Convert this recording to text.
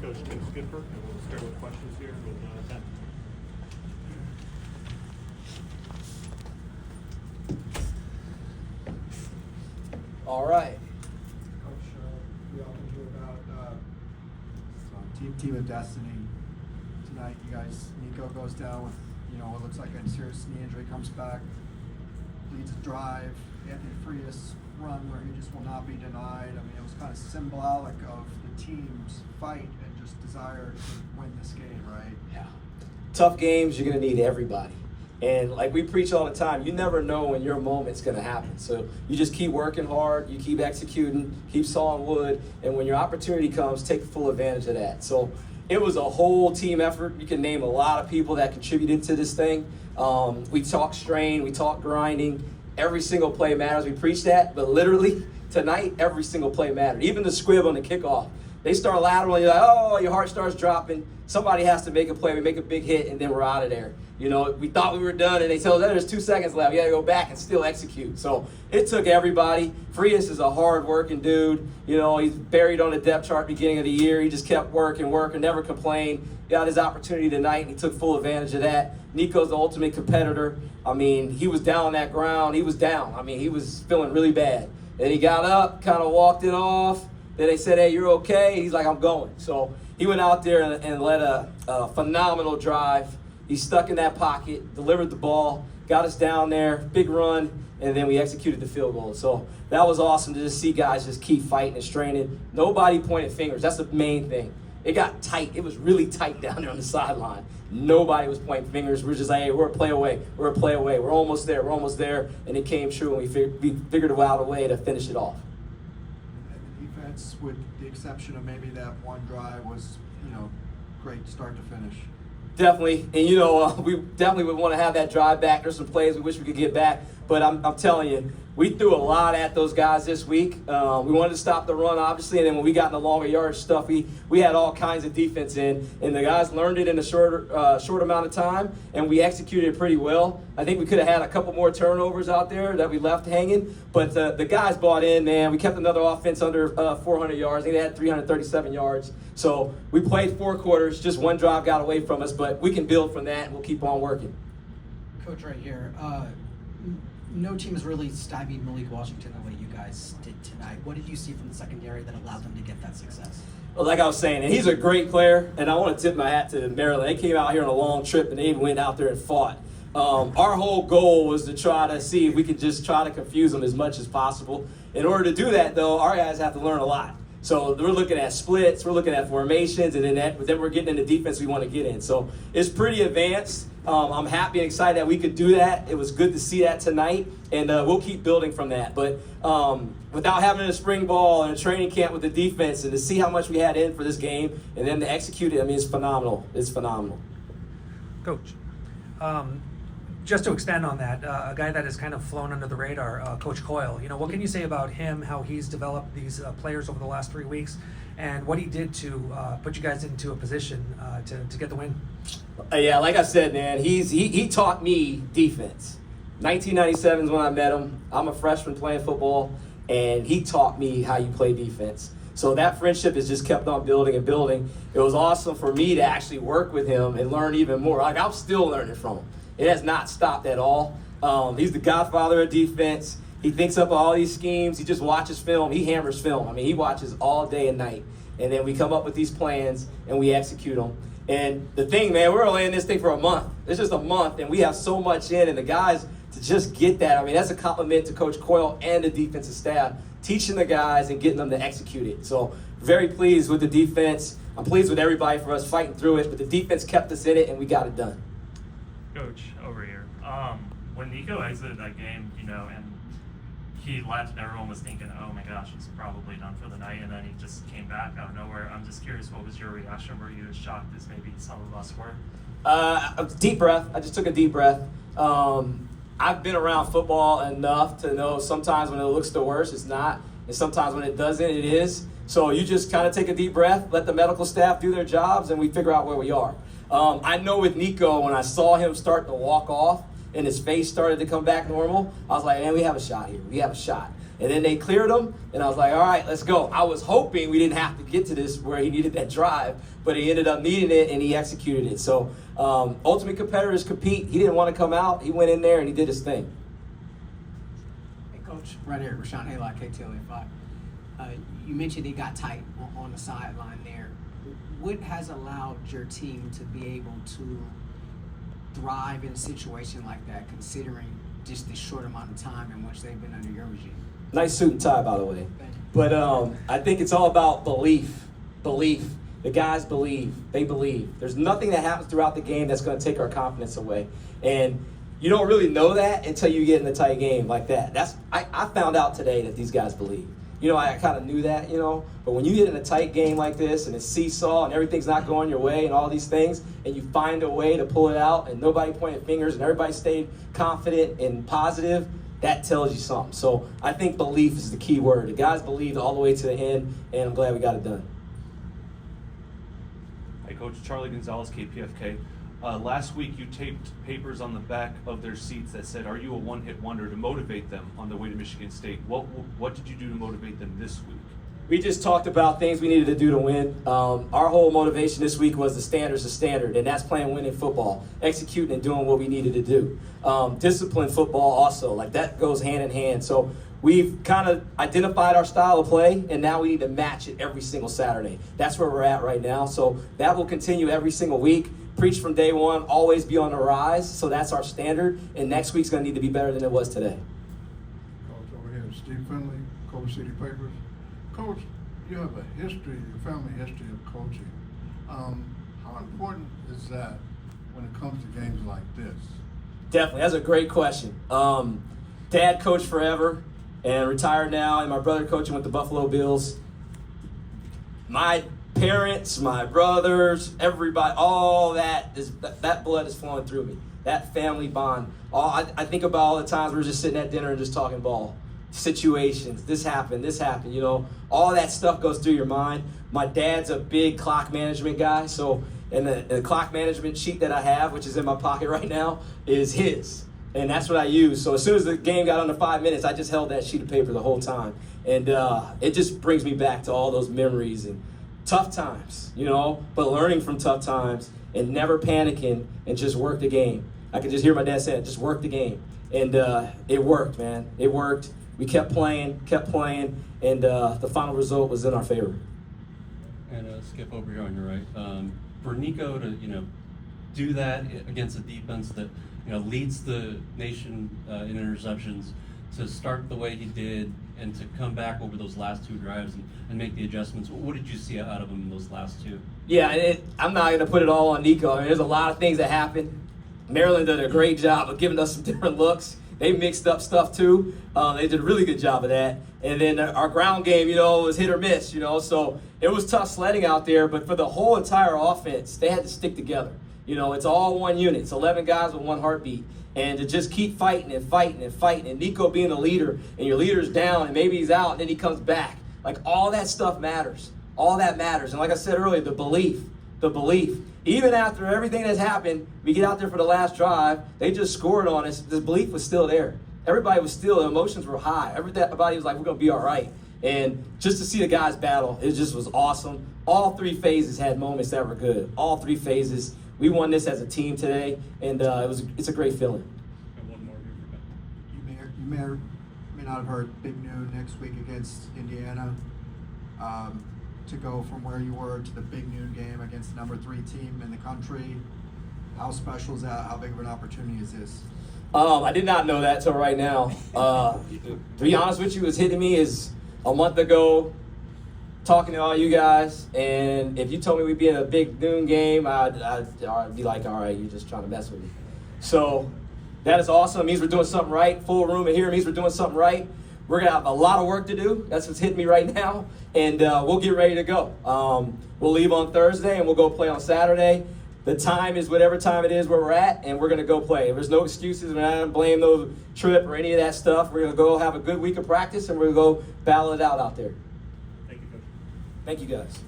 Coach Tim Skipper, and we'll start with questions here with Tim. All right. Coach, we often hear about team of destiny. Tonight, you guys, Nico goes down with, what looks like a serious knee injury, comes back, leads a drive. Anthony Frias run where he just will not be denied. I mean, it was kind of symbolic of the team's fight and just desire to win this game, right? Yeah. Tough games, you're going to need everybody. And like we preach all the time, you never know when your moment's going to happen. So you just keep working hard, you keep executing, keep sawing wood, and when your opportunity comes, take full advantage of that. So it was a whole team effort. You can name a lot of people that contributed to this thing. We talk strain, we talk grinding. Every single play matters. We preach that, but literally tonight, every single play mattered. Even the squib on the kickoff. They start lateral, you're like, oh, your heart starts dropping. Somebody has to make a play. We make a big hit, and then we're out of there. We thought we were done, and they tell us there's 2 seconds left. You got to go back and still execute. So it took everybody. Frias is a hard-working dude. He's buried on the depth chart beginning of the year. He just kept working, never complained. Got his opportunity tonight, and he took full advantage of that. Nico's the ultimate competitor. I mean, he was down on that ground. He was down. I mean, he was feeling really bad. Then he got up, kind of walked it off. Then they said, hey, you're okay? He's like, I'm going. So he went out there and led a phenomenal drive. He stuck in that pocket, delivered the ball, got us down there, big run, and then we executed the field goal. So that was awesome to just see guys just keep fighting and straining. Nobody pointed fingers. That's the main thing. It got tight. It was really tight down there on the sideline. Nobody was pointing fingers. We're just like, hey, we're a play away. We're a play away. We're almost there. We're almost there. And it came true, and we figured out a way to finish it off. And the defense, with the exception of maybe that one drive, was, great start to finish. Definitely. And, we definitely would want to have that drive back. There's some plays we wish we could get back. But I'm telling you, we threw a lot at those guys this week. We wanted to stop the run, obviously, and then when we got in the longer yardage stuff, we had all kinds of defense in, and the guys learned it in a short amount of time, and we executed it pretty well. I think we could have had a couple more turnovers out there that we left hanging, but the guys bought in, man. We kept another offense under 400 yards. I think they had 337 yards. So we played 4 quarters. Just one drive got away from us, but we can build from that, and we'll keep on working. Coach, right here. No team has really stymied Malik Washington the way you guys did tonight. What did you see from the secondary that allowed them to get that success? Well, like I was saying, and he's a great player, and I want to tip my hat to Maryland. They came out here on a long trip, and they went out there and fought. Our whole goal was to try to see if we could just try to confuse them as much as possible. In order to do that, though, our guys have to learn a lot. So we're looking at splits, we're looking at formations, and then we're getting into defense we want to get in. So it's pretty advanced. I'm happy and excited that we could do that. It was good to see that tonight, and we'll keep building from that. But without having a spring ball and a training camp with the defense, and to see how much we had in for this game, and then to execute it, I mean, it's phenomenal. It's phenomenal. Coach, just to expand on that, a guy that has kind of flown under the radar, Coach Coyle. What can you say about him, how he's developed these players over the last 3 weeks, and what he did to put you guys into a position to get the win? Yeah, like I said, man, he taught me defense. 1997 is when I met him. I'm a freshman playing football, and he taught me how you play defense. So that friendship has just kept on building and building. It was awesome for me to actually work with him and learn even more. Like, I'm still learning from him. It has not stopped at all. He's the godfather of defense. He thinks up all these schemes. He just watches film. He hammers film. I mean, he watches all day and night. And then we come up with these plans, and we execute them. And the thing, man, we're only in this thing for a month. It's just a month, and we have so much in. And the guys, to just get that, I mean, that's a compliment to Coach Coyle and the defensive staff, teaching the guys and getting them to execute it. So very pleased with the defense. I'm pleased with everybody for us fighting through it, but the defense kept us in it, and we got it done. Coach, over here. When Nico exited that game, and he left, everyone was thinking, oh my gosh, he's probably done for the night, and then he just came back out of nowhere. I'm just curious, what was your reaction? Were you as shocked as maybe some of us were? Deep breath. I just took a deep breath. I've been around football enough to know sometimes when it looks the worst, it's not, and sometimes when it doesn't, it is. So you just kind of take a deep breath, let the medical staff do their jobs, and we figure out where we are. I know with Nico, when I saw him start to walk off and his face started to come back normal, I was like, man, we have a shot here. We have a shot. And then they cleared him, and I was like, all right, let's go. I was hoping we didn't have to get to this where he needed that drive, but he ended up needing it, and he executed it. So ultimate competitors compete. He didn't want to come out. He went in there, and he did his thing. Hey, Coach, right here, Rashawn Haylock, KTLA5. You mentioned it got tight on the sideline there. What has allowed your team to be able to thrive in a situation like that, considering just the short amount of time in which they've been under your regime? Nice suit and tie, by the way. Thank you. But I think it's all about belief. Belief. The guys believe. They believe. There's nothing that happens throughout the game that's going to take our confidence away. And you don't really know that until you get in a tight game like that. I found out today that these guys believe. You know, I kind of knew that, you know. But when you get in a tight game like this and it's seesaw and everything's not going your way and all these things, and you find a way to pull it out and nobody pointed fingers and everybody stayed confident and positive, that tells you something. So I think belief is the key word. The guys believed all the way to the end, and I'm glad we got it done. Hey, Coach, Charlie Gonzalez, KPFK. Last week you taped papers on the back of their seats that said, "Are you a one-hit wonder?" to motivate them on the way to Michigan State. What did you do to motivate them this week? We just talked about things we needed to do to win. Our whole motivation this week was the standard's the standard, and that's playing winning football, executing and doing what we needed to do. Disciplined football also, like that goes hand in hand. So we've kind of identified our style of play, and now we need to match it every single Saturday. That's where we're at right now. So that will continue every single week. Preach from day one, always be on the rise. So that's our standard, and next week's going to need to be better than it was today. Coach, over here, Steve Finley, Culver City Papers. Coach, you have a history, your family history of coaching. How important is that when it comes to games like this? Definitely, that's a great question. Dad coached forever and retired now, and my brother coaching with the Buffalo Bills. My parents, my brothers, everybody, all that blood is flowing through me. That family bond. I think about all the times we were just sitting at dinner and just talking ball. Situations, this happened, you know, all that stuff goes through your mind. My dad's a big clock management guy, so and the clock management sheet that I have, which is in my pocket right now, is his. And that's what I use. So as soon as the game got under 5 minutes, I just held that sheet of paper the whole time. And it just brings me back to all those memories and tough times, you know, but learning from tough times and never panicking and just work the game. I could just hear my dad saying, just work the game. And it worked, man. It worked. We kept playing, and the final result was in our favor. And Skip over here on your right. For Nico to, do that against a defense that, leads the nation in interceptions, to start the way he did and to come back over those last two drives and make the adjustments. What did you see out of him in those last two? Yeah, I'm not going to put it all on Nico. I mean, there's a lot of things that happened. Maryland did a great job of giving us some different looks. They mixed up stuff too. They did a really good job of that. And then our ground game, was hit or miss, So it was tough sledding out there. But for the whole entire offense, they had to stick together. It's all one unit. It's 11 guys with one heartbeat. And to just keep fighting and fighting and fighting. And Nico being the leader, and your leader's down, and maybe he's out, and then he comes back. Like, all that stuff matters. All that matters. And like I said earlier, the belief. Even after everything that's happened, we get out there for the last drive, they just scored on us. The belief was still there. Everybody was still, the emotions were high. Everybody was like, we're going to be all right. And just to see the guys battle, it just was awesome. All three phases had moments that were good. All three phases. We won this as a team today, and it's a great feeling. And one more here for Ben. You may not have heard big noon next week against Indiana. To go from where you were to the big noon game against the number 3 team in the country. How special is that? How big of an opportunity is this? I did not know that till right now. To be honest with you, what's hitting me is a month ago, talking to all you guys, and if you told me we'd be in a big noon game, I'd be like, all right, you're just trying to mess with me. So that is awesome. It means we're doing something right. Full room in here means we're doing something right. We're going to have a lot of work to do. That's what's hitting me right now. And we'll get ready to go. We'll leave on Thursday, and we'll go play on Saturday. The time is whatever time it is where we're at, and we're going to go play. There's no excuses. We're not going to blame no trip or any of that stuff. We're going to go have a good week of practice, and we're going to go battle it out there. Thank you, Coach. Thank you, guys.